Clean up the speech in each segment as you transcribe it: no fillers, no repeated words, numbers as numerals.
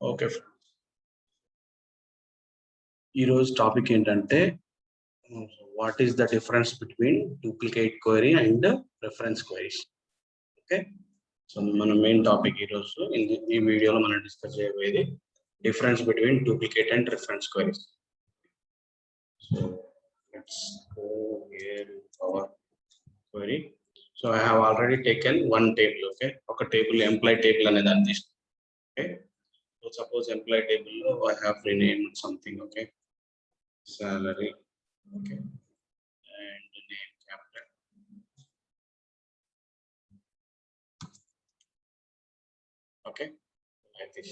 Okay. ఈరోజు topic ఏంటంటే what is the difference between duplicate query and reference queries. Okay, so మన main topic ఈరోజు ఈ వీడియోలో మనం డిస్కస్ చేయబోయేది difference between duplicate and reference queries. So let's go here our query. So I have already taken one table. Okay, ఒక table employee table అనే దాన్ని తీసుకున్నాం. Okay, so suppose employee table I have renamed something. Okay, salary. Okay, and name capital. Okay, like this.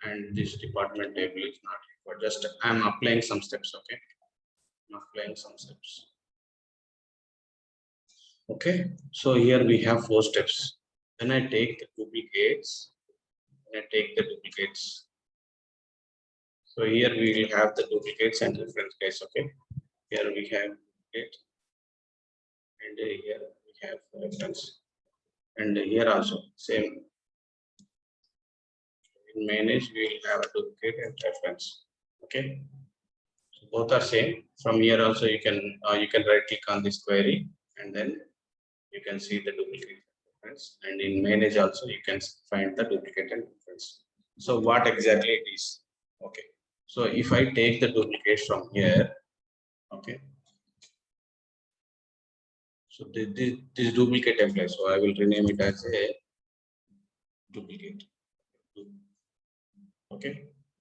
And this department table is not required. Just I am applying some steps. Okay, I'm applying some steps. Okay, so here we have 4 steps. When I take the duplicates, so here we will have the duplicates and reference case. Okay, here we have it, and here we have reference, and here also same. In manage we will have a duplicate and reference. Okay, so both are same. From here also you can right click on this query, and then you can see the duplicate reference, and in manage also you can find the duplicate and reference. So what exactly it is? Okay, so if I take the duplicate from here, okay, so this duplicate employee, so I will rename it as a duplicate. Okay,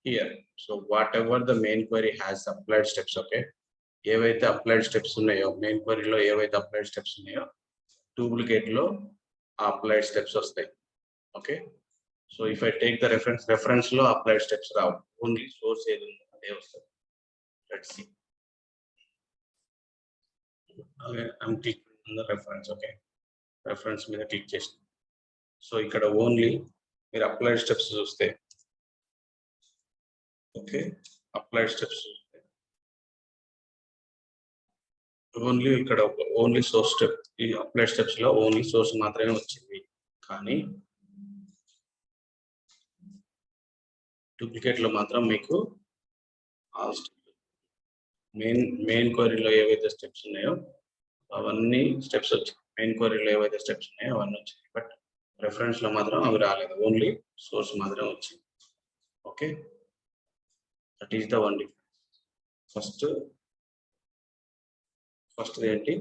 here, so whatever the main query has applied steps. Okay, ఏవైతే applied steps ఉన్నాయో main query లో ఏవైతే applied steps ఉన్నాయో duplicate లో applied steps వస్తాయి. Okay, so if I take the reference లో applied steps రావు, only source ఏది ఉందో అదే వస్తుంది. Let's see. Okay, I'm clicking on the reference. Okay, reference మీద క్లిక్ చేసి, సో ఇక్కడ ఓన్లీ మీరు applied steps చూస్తే, ఓకే, అప్లైడ్ స్టెప్స్ ఓన్లీ ఇక్కడ ఓన్లీ సోర్స్ స్టెప్, ఈ అప్లైడ్ స్టెప్స్ లో ఓన్లీ సోర్స్ మాత్రమే వచ్చింది. కానీ డూప్లికేట్ లో మాత్రం మీకు మెయిన్ క్వరీలో ఏవైతే స్టెప్స్ ఉన్నాయో అవన్నీ స్టెప్స్ వచ్చాయి. మెయిన్ క్వరీలో ఏవైతే స్టెప్స్ ఉన్నాయో అవన్నీ వచ్చాయి, బట్ రెఫరెన్స్ లో మాత్రం అవి రాలేదు, ఓన్లీ సోర్స్ మాత్రమే వచ్చింది. Okay, that is the one difference. First ఏంటి,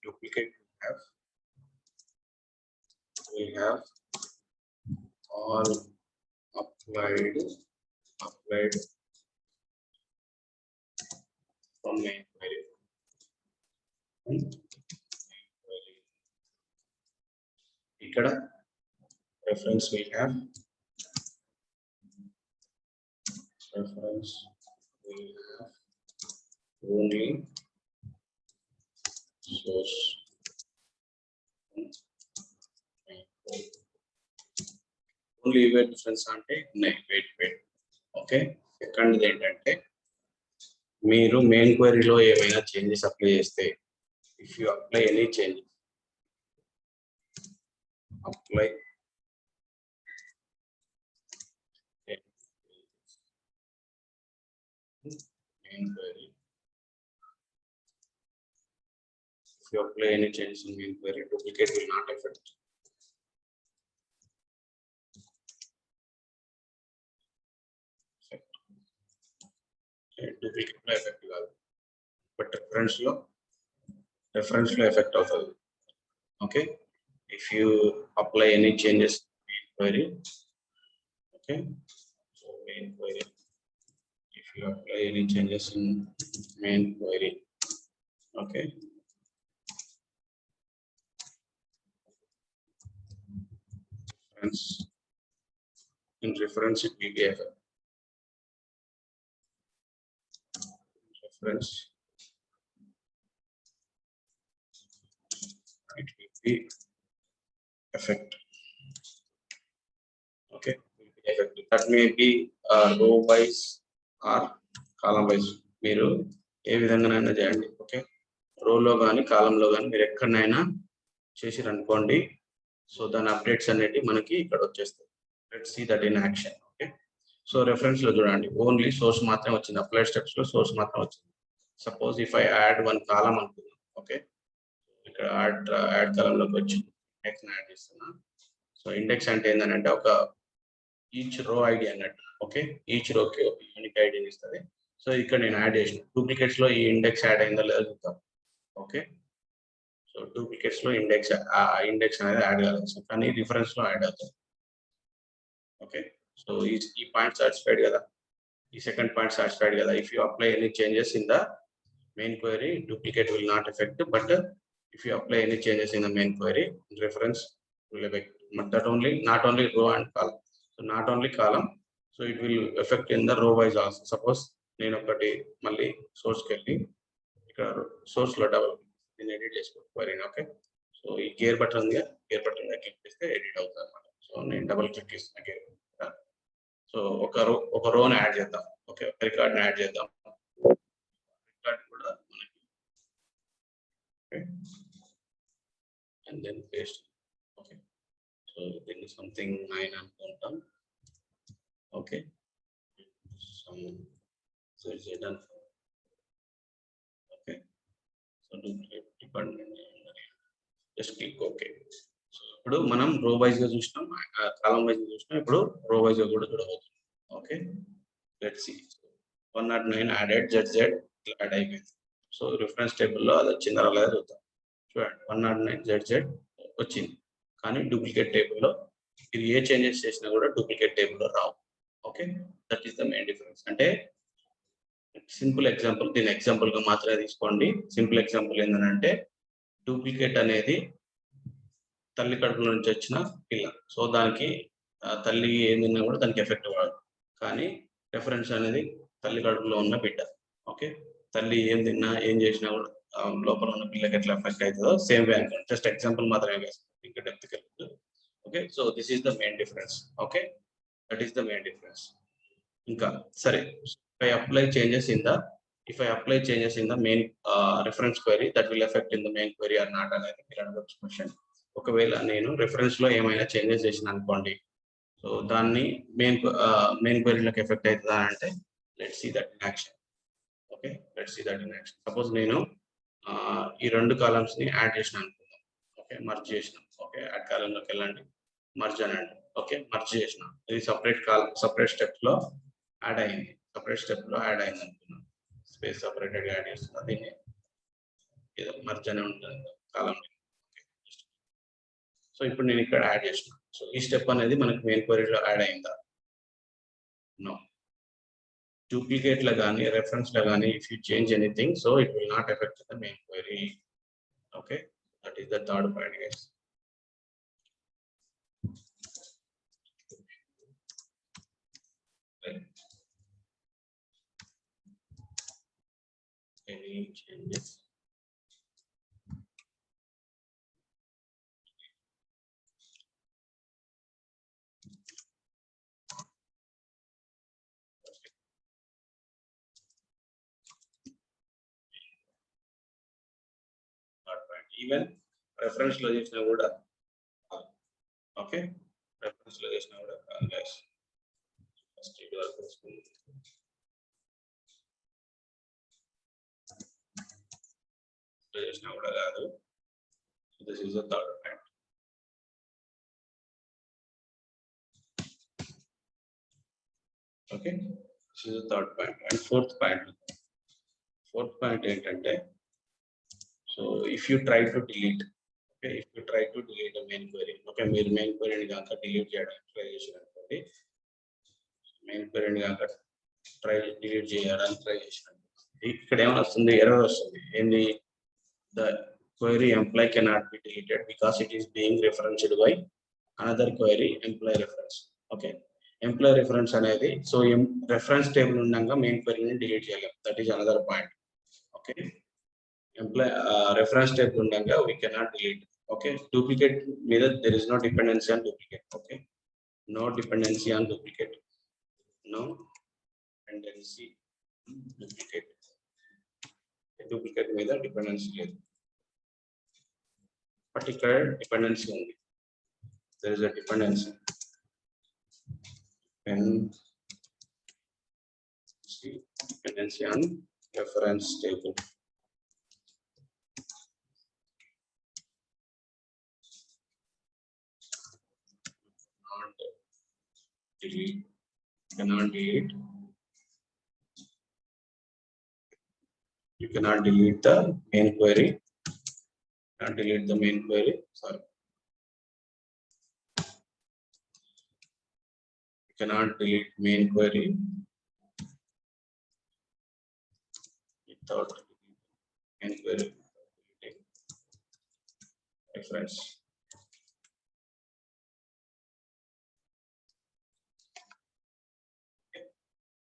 duplicate we have all applied from main query. ఇక్కడ reference we have only source. Only ఇవే డిఫరెన్స్ అంటే వెయిట్. ఓకే, సెకండ్ ఏంటంటే మీరు మెయిన్ క్వరీలో ఏమైనా చేంజెస్ అప్లై చేస్తే, if you apply any changes, apply main query, if you apply any changes in main query, duplicate will not affect. Duplicate లో effect కాదు, but reference లో effect అవుతుంది. Okay, if you apply any changes main query, okay, so main query, if you apply any changes in main query, okay, in reference it will be affected. Reference it will be affected. Okay, will be affected. That may be row wise or column wise. మీరు ఏ విధంగానైనా చేయండి. Okay, రోలో కానీ కాలంలో కానీ మీరు ఎక్కడైనా చేసిరు అనుకోండి, సో దాని అప్డేట్స్ అనేవి మనకి ఇక్కడ వచ్చేస్తాయి. Let's see that in action. Okay, so reference లో చూడండి, ఓన్లీ సోర్స్ మాత్రమే వచ్చింది. అప్లై స్టెప్స్ లో సోర్స్ మాత్రం వచ్చింది. Suppose if I add one column అనుకుందాం. ఓకే, ఇక్కడ యాడ్ కాలం లోకి వచ్చి ఇండెక్స్ యాడ్ చేస్తున్నా. సో ఇండెక్స్ అంటే ఏంటంటే ఒక ఈచ్ రో ఐడి అన్నట్టు. ఓకే, ఈచ్ రోకి ఒక యూనిక్ ఐడిని ఇస్తుంది. సో ఇక్కడ నేను యాడ్ చేసిన డూప్లికేట్స్ లో ఈ ఇండెక్స్ యాడ్ అయిందో లేదో చూద్దాం. ఓకే, సో డూప్లికేట్స్ లో ఇండెక్స్ అనేది యాడ్ కాలేదు, కానీ రిఫరెన్స్ లో యాడ్ అవుతుంది. ఓకే, సో ఈ పాయింట్ సాటిస్ఫైడ్ కదా, ఈ సెకండ్ పాయింట్ సాటిస్ఫైడ్ కదా. If you apply any changes in the main query, duplicate will not affect, but if you apply any changes in the main query, reference will affect. But that only, not only row and column. So not only column, so it will affect in the row wise also. Suppose నేను ఒకటి మళ్ళీ సోర్స్కి వెళ్ళి ఇక్కడ source లో double దీన్ని edit చేసుకో query. Okay, so ఈ gear button ఉంది, గేర్ బటన్ మీద క్లిక్ చేస్తే ఎడిట్ అవుతుంది అనమాట. సో నేను డబుల్ క్లిక్ చేస్తున్నా గేర్. సో ఒక రోని యాడ్ చేద్దాం. ఓకే, ఒక రికార్డ్ని యాడ్ చేద్దాం. రికార్డ్ కూడా మనకి and then paste. Okay, so then something 9 అనుకుంటాం. Okay, some so is it done. Okay, so duplicate department just click okay. So ఇప్పుడు మనం రో వైజ్ గా చూసినాం, కాలం వైజ్ గా చూసినాం, ఇప్పుడు రో వైజ్ గా కూడా చూడబోతున్నాం. Okay, let's see. 109 added ZZ add అయిపోయింది. సో రిఫరెన్స్ టేబుల్లో అది వచ్చిందా లేదా చూద్దాం. చూడండి, 109 ZZ వచ్చింది, కానీ డూప్లికేట్ టేబుల్లో మీరు ఏ చేంజెస్ చేసినా కూడా డూప్లికేట్ టేబుల్లో రావు. Okay, that is the main difference. అంటే సింపుల్ ఎగ్జాంపుల్, దీని ఎగ్జాంపుల్ గా మాత్రమే తీసుకోండి. సింపుల్ ఎగ్జాంపుల్ ఏంటంటే డూప్లికేట్ అనేది తల్లి కడుపులో నుంచి వచ్చిన పిల్ల. సో దానికి తల్లి ఏం తిన్నా కూడా దానికి ఎఫెక్ట్ అవ్వదు, కానీ రెఫరెన్స్ అనేది తల్లి కడుపులో ఉన్న బిడ్డ. ఓకే, తల్లి ఏం తిన్నా ఏం చేసినా కూడా లోపల ఉన్న పిల్లకి ఎట్లా ఎఫెక్ట్ అవుతుందో సేమ్ వే అనుకోండి. జస్ట్ ఎగ్జాంపుల్ మాత్రమే వేసుకోండి, ఇంకా డెప్త్ కెళ్ళదు. Okay, so this is the main difference. Okay, that is the main difference. ఇంకా సరే, if I apply changes in the main reference query, that will affect in the main query or not అనేది మీరు అడగొచ్చు question. ఒకవేళ నేను reference లో ఏమైనా changes చేసిన అనుకోండి, సో దాన్ని మెయిన్ క్వెరీలోకి ఎఫెక్ట్ అవుతుందా అంటే let's see that in action. Okay, let's see that in action. Suppose నేను ఈ రెండు కాలమ్స్ ని యాడ్ చేసిన అనుకుందాం. ఓకే, మర్జ్ చేసిన. ఓకే, యాడ్ కాలంలోకి వెళ్ళండి, మర్జ్ అనండి. ఓకే, మర్జ్ చేసిన, ఇది సపరేట్ స్టెప్ లో యాడ్ అయింది. అనుకున్నాను, స్పేస్ సపరేటెడ్ యాడ్ చేస్తున్నా, దీన్ని ఏదో మర్జ్ అనే ఉంటుంది కాలం. సో ఇప్పుడు నేను ఇక్కడ యాడ్ చేసిన. సో ఈ స్టెప్ అనేది మనకి మెయిన్ క్వెరీలో యాడ్ అయిందా? నో. డూప్లికేట్ లో కానీ రెఫరెన్స్ లో కానీ if you change anything, so it will not effect the main query. Okay, that is the third point guys. Any changes? Even reference లో చేసినా కూడా, ఓకే, రెఫరెన్స్ లో చేసినా కూడా గైస్ ఫస్ట్ ఇది వరకు వస్తుంది. చేసినా కూడా కాదు. This is the third point. Okay, this is the third point. And fourth point ఏంటంటే, so if you try to delete, okay, if you try to delete main query, okay, మీరు main క్వెరీని కనుక డిలీట్ చేయడానికి try చేసిన అనుకోండి, main క్వెరీని కనుక delete చేయడానికి ట్రై చేసిన, ఇక్కడ ఏమైనా వస్తుంది, ఎర్రర్ వస్తుంది. ఏంది? The query employee cannot be deleted because it is being referenced by another query employee reference. Okay, employee reference అనేది, సో రెఫరెన్స్ టేబుల్ ఉండగా మెయిన్ క్వెరీని డిలీట్ చేయలేం. That is another point. Okay, employee reference table ఉండగా we cannot delete. Okay, duplicate మీద there is no dependency on duplicate. Okay, no dependency on duplicate. No dependency duplicate మీద డిపెండెన్సీ లేదు. But ఇక్కడ dependency ఉంది. there is a dependency on reference table. You cannot delete the main query. Not delete the main query. Sorry. You cannot delete main query without main query deleting reference.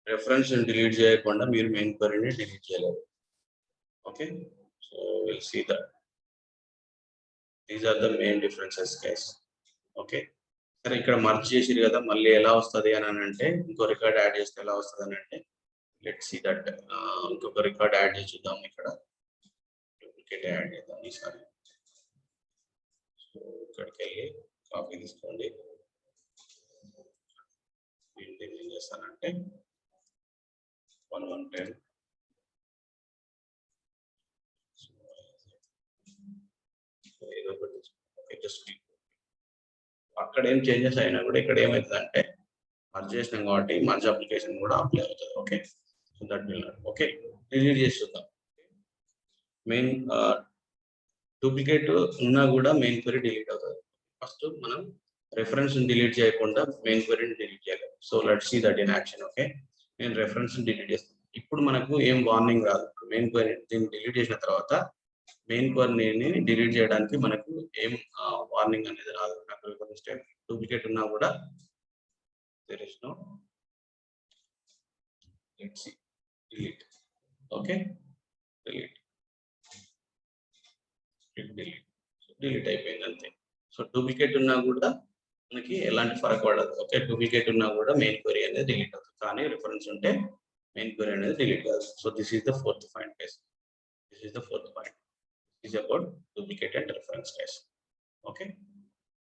Reference and delete చేయకుండా మీరు main query ని delete చేయలేరు. Okay, so we'll see that these are the main differences, guys. Okay, సరే ఇక్కడ merge చేసిరు కదా, మళ్ళీ ఎలా వస్తుంది అని అంటే ఇంకో రికార్డ్ యాడ్ చేస్తే ఎలా వస్తుంది అని అంటే లెట్స్ సీ దట్. ఇంకొక రికార్డ్ యాడ్ చేసి చూద్దాం. ఇక్కడ డూప్లికేట్ యాడ్ చేద్దాం ఈసారి. సో ఇక్కడికి వెళ్ళి కాపీ తీసుకోండి. దీన్ని ఏం చేస్తానంటే 1110 ఏదో ఒకటి జస్ట్ అక్కడ ఏం చేంజెస్ అయినా కూడా ఇక్కడ ఏమవుతుందంటే మర్జ్ చేసినాం కాబట్టి మర్జ్ అప్లికేషన్ కూడా అప్లై అవుతుంది. Okay, so that will not. Okay, delete చేసి చూద్దాం. మెయిన్ డూప్లికేట్ ఉన్నా కూడా మెయిన్ క్వెరీ డిలీట్ అవుతుంది. ఫస్ట్ మనం రెఫరెన్స్ డిలీట్ చేయకుండా మెయిన్ క్వెరీని డిలీట్ చేయాలి. So let's see that in action. Okay, నేను రెఫరెన్స్ డిలీట్ చేస్తాను. ఇప్పుడు మనకు ఏం వార్నింగ్ రాదు. మెయిన్ క్వెరీ దీన్ని డిలీట్ చేసిన తర్వాత మెయిన్ క్వెరీని డిలీట్ చేయడానికి మనకు ఏం వార్నింగ్ అనేది రాదు. నాకు స్టెప్ డూప్లికేట్ ఉన్నా కూడా there is no, let's see, delete. Okay, delete so delete అయిపోయింది అంతే. సో డూప్లికేట్ ఉన్నా కూడా మనకి ఎలాంటి ఫరక్ పడదు. ఓకే, డూప్లికేట్ ఉన్నా కూడా మెయిన్ క్వెరీ అనేది డిలీట్ అవుతుంది, కానీ రిఫరెన్స్ ఉంటే మెయిన్ క్వెరీ అనేది డిలీట్ కాదు. So this is the fourth point guys. This is the fourth point. Is about duplicate and reference guys. Okay,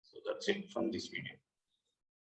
so that's it from this video.